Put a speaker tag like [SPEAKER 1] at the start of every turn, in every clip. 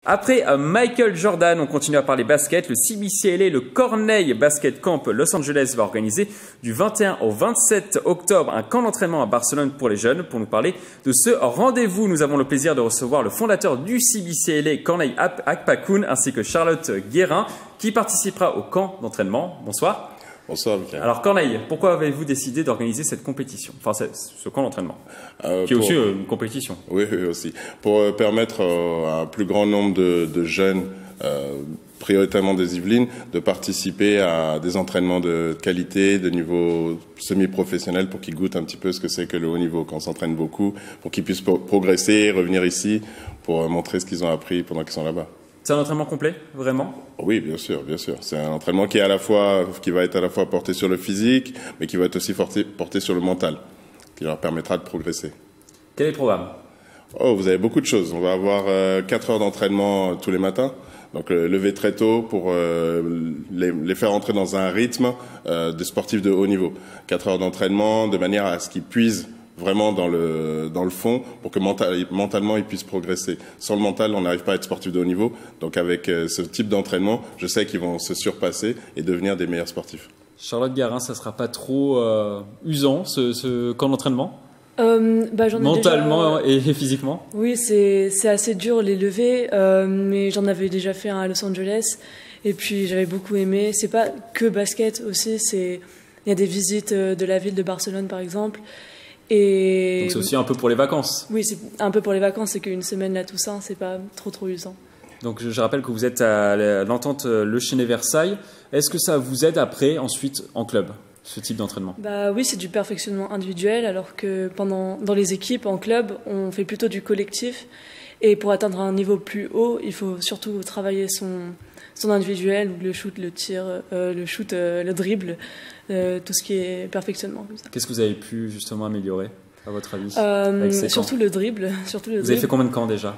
[SPEAKER 1] Après Michael Jordan, on continue à parler basket. Le CBCLA, le Corneille Basket Camp Los Angeles va organiser du 21 au 27 octobre un camp d'entraînement à Barcelone pour les jeunes. Pour nous parler de ce rendez-vous, nous avons le plaisir de recevoir le fondateur du CBCLA, Corneille Akpakoun, ainsi que Charlotte Guérin, qui participera au camp d'entraînement. Bonsoir.
[SPEAKER 2] Bonsoir, Michael.
[SPEAKER 1] Alors Corneille, pourquoi avez-vous décidé d'organiser cette compétition, enfin ce camp d'entraînement, qui est aussi une compétition?
[SPEAKER 2] Oui, aussi. Pour permettre à un plus grand nombre de jeunes, prioritairement des Yvelines, de participer à des entraînements de qualité, de niveau semi-professionnel, pour qu'ils goûtent un petit peu ce que c'est que le haut niveau, quand on s'entraîne beaucoup, pour qu'ils puissent progresser, revenir ici, pour montrer ce qu'ils ont appris pendant qu'ils sont là-bas.
[SPEAKER 1] C'est un entraînement complet, vraiment?
[SPEAKER 2] Oui, bien sûr, bien sûr. C'est un entraînement qui va être à la fois porté sur le physique, mais qui va être aussi porté sur le mental, qui leur permettra de progresser.
[SPEAKER 1] Quel est le programme?
[SPEAKER 2] Oh, vous avez beaucoup de choses. On va avoir 4 heures d'entraînement tous les matins. Donc lever très tôt pour les faire entrer dans un rythme de sportifs de haut niveau. 4 heures d'entraînement de manière à ce qu'ils puisent vraiment dans le fond pour que mentalement ils puissent progresser. Sans le mental, on n'arrive pas à être sportif de haut niveau. Donc avec ce type d'entraînement, je sais qu'ils vont se surpasser et devenir des meilleurs sportifs.
[SPEAKER 1] Charlotte Guérin, ça sera pas trop usant ce camp d'entraînement?
[SPEAKER 3] Mentalement
[SPEAKER 1] et physiquement?
[SPEAKER 3] Oui, c'est assez dur les levées, mais j'en avais déjà fait un à Los Angeles et puis j'avais beaucoup aimé. C'est pas que basket aussi, il y a des visites de la ville de Barcelone par exemple. Et
[SPEAKER 1] donc c'est aussi un peu pour les vacances?
[SPEAKER 3] Oui, c'est un peu pour les vacances, c'est qu'une semaine là Toussaint, c'est pas trop usant.
[SPEAKER 1] Donc je rappelle que vous êtes à l'entente Le Chesnay-Versailles. Est-ce que ça vous aide après, ensuite, en club, ce type d'entraînement?
[SPEAKER 3] Oui, c'est du perfectionnement individuel, alors que dans les équipes, en club, on fait plutôt du collectif. Et pour atteindre un niveau plus haut, il faut surtout travailler son individuel, le shoot, le tir, le dribble, tout ce qui est perfectionnement.
[SPEAKER 1] Qu'est-ce que vous avez pu justement améliorer, à votre avis?
[SPEAKER 3] Surtout le dribble.
[SPEAKER 1] Vous avez fait combien de camps déjà?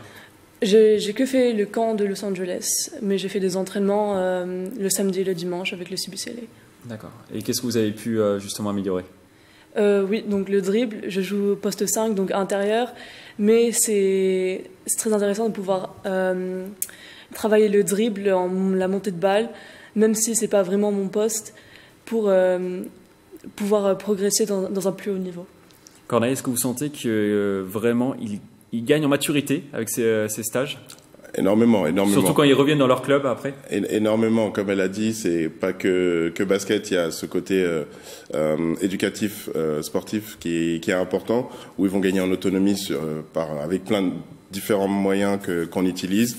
[SPEAKER 3] J'ai que fait le camp de Los Angeles, mais j'ai fait des entraînements le samedi et le dimanche avec le CBCLA.
[SPEAKER 1] D'accord. Et qu'est-ce que vous avez pu justement améliorer?
[SPEAKER 3] Oui, donc le dribble, je joue poste 5, donc intérieur, mais c'est très intéressant de pouvoir travailler le dribble, la montée de balle, même si c'est pas vraiment mon poste, pour pouvoir progresser dans un plus haut niveau.
[SPEAKER 1] Corneille, est-ce que vous sentez que vraiment il gagne en maturité avec ces stages?
[SPEAKER 2] Énormément.
[SPEAKER 1] Surtout quand ils reviennent dans leur club après?
[SPEAKER 2] Énormément, comme elle a dit, c'est pas que basket, il y a ce côté éducatif, sportif qui est important, où ils vont gagner en autonomie avec plein de différents moyens qu'on utilise,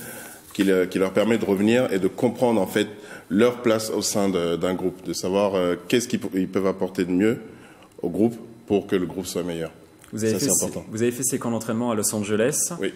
[SPEAKER 2] qui leur permet de revenir et de comprendre en fait leur place au sein d'un groupe, de savoir qu'est-ce qu'ils peuvent apporter de mieux au groupe pour que le groupe soit meilleur.
[SPEAKER 1] Vous avez fait ces camps d'entraînement à Los Angeles.
[SPEAKER 2] Oui.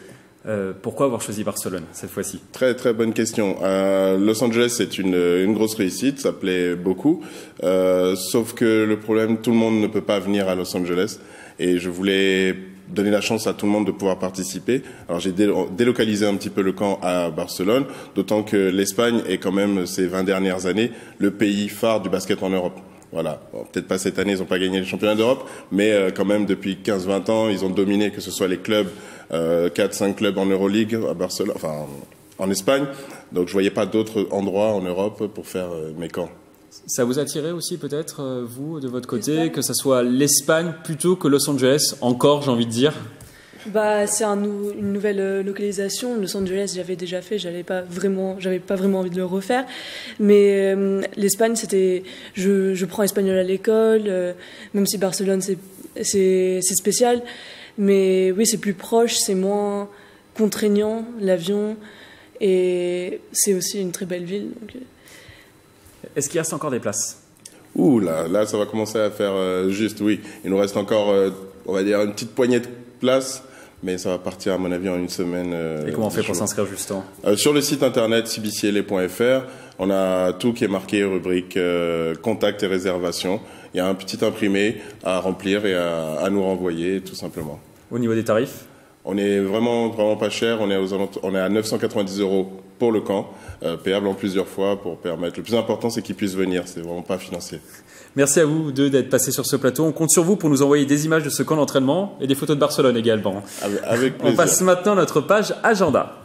[SPEAKER 1] Pourquoi avoir choisi Barcelone cette fois-ci?
[SPEAKER 2] Très très bonne question. Los Angeles, c'est une grosse réussite, ça plaît beaucoup. Sauf que le problème, tout le monde ne peut pas venir à Los Angeles, et je voulais donner la chance à tout le monde de pouvoir participer. Alors j'ai délocalisé un petit peu le camp à Barcelone, d'autant que l'Espagne est quand même ces 20 dernières années le pays phare du basket en Europe. Voilà. Bon, peut-être pas cette année, ils n'ont pas gagné les championnats d'Europe, mais quand même depuis 15-20 ans, ils ont dominé, que ce soit les clubs, 4-5 clubs en Euroleague à Barcelone, enfin en Espagne. Donc je voyais pas d'autres endroits en Europe pour faire mes camps.
[SPEAKER 1] Ça vous attirait aussi peut-être, vous, de votre côté, que ça soit l'Espagne plutôt que Los Angeles, encore, j'ai envie de dire?
[SPEAKER 3] C'est une nouvelle localisation. Los Angeles, j'avais déjà fait, j'avais pas vraiment envie de le refaire. Mais l'Espagne, je prends espagnol à l'école, même si Barcelone c'est spécial. Mais oui, c'est plus proche, c'est moins contraignant, l'avion, et c'est aussi une très belle ville. Donc...
[SPEAKER 1] Est-ce qu'il reste encore des places?
[SPEAKER 2] Ouh là, ça va commencer à faire juste, oui. Il nous reste encore, on va dire, une petite poignée de places. Mais ça va partir, à mon avis, en une semaine.
[SPEAKER 1] Et comment on fait pour s'inscrire, justement?
[SPEAKER 2] Sur le site internet cbcla.fr, on a tout qui est marqué, rubrique contact et réservation. Il y a un petit imprimé à remplir et à nous renvoyer, tout simplement.
[SPEAKER 1] Au niveau des tarifs?
[SPEAKER 2] On est vraiment pas cher. On est à 990 € pour le camp, payable en plusieurs fois pour permettre. Le plus important, c'est qu'ils puissent venir. C'est vraiment pas financier.
[SPEAKER 1] Merci à vous deux d'être passés sur ce plateau. On compte sur vous pour nous envoyer des images de ce camp d'entraînement et des photos de Barcelone également.
[SPEAKER 2] Avec plaisir.
[SPEAKER 1] On passe maintenant à notre page agenda.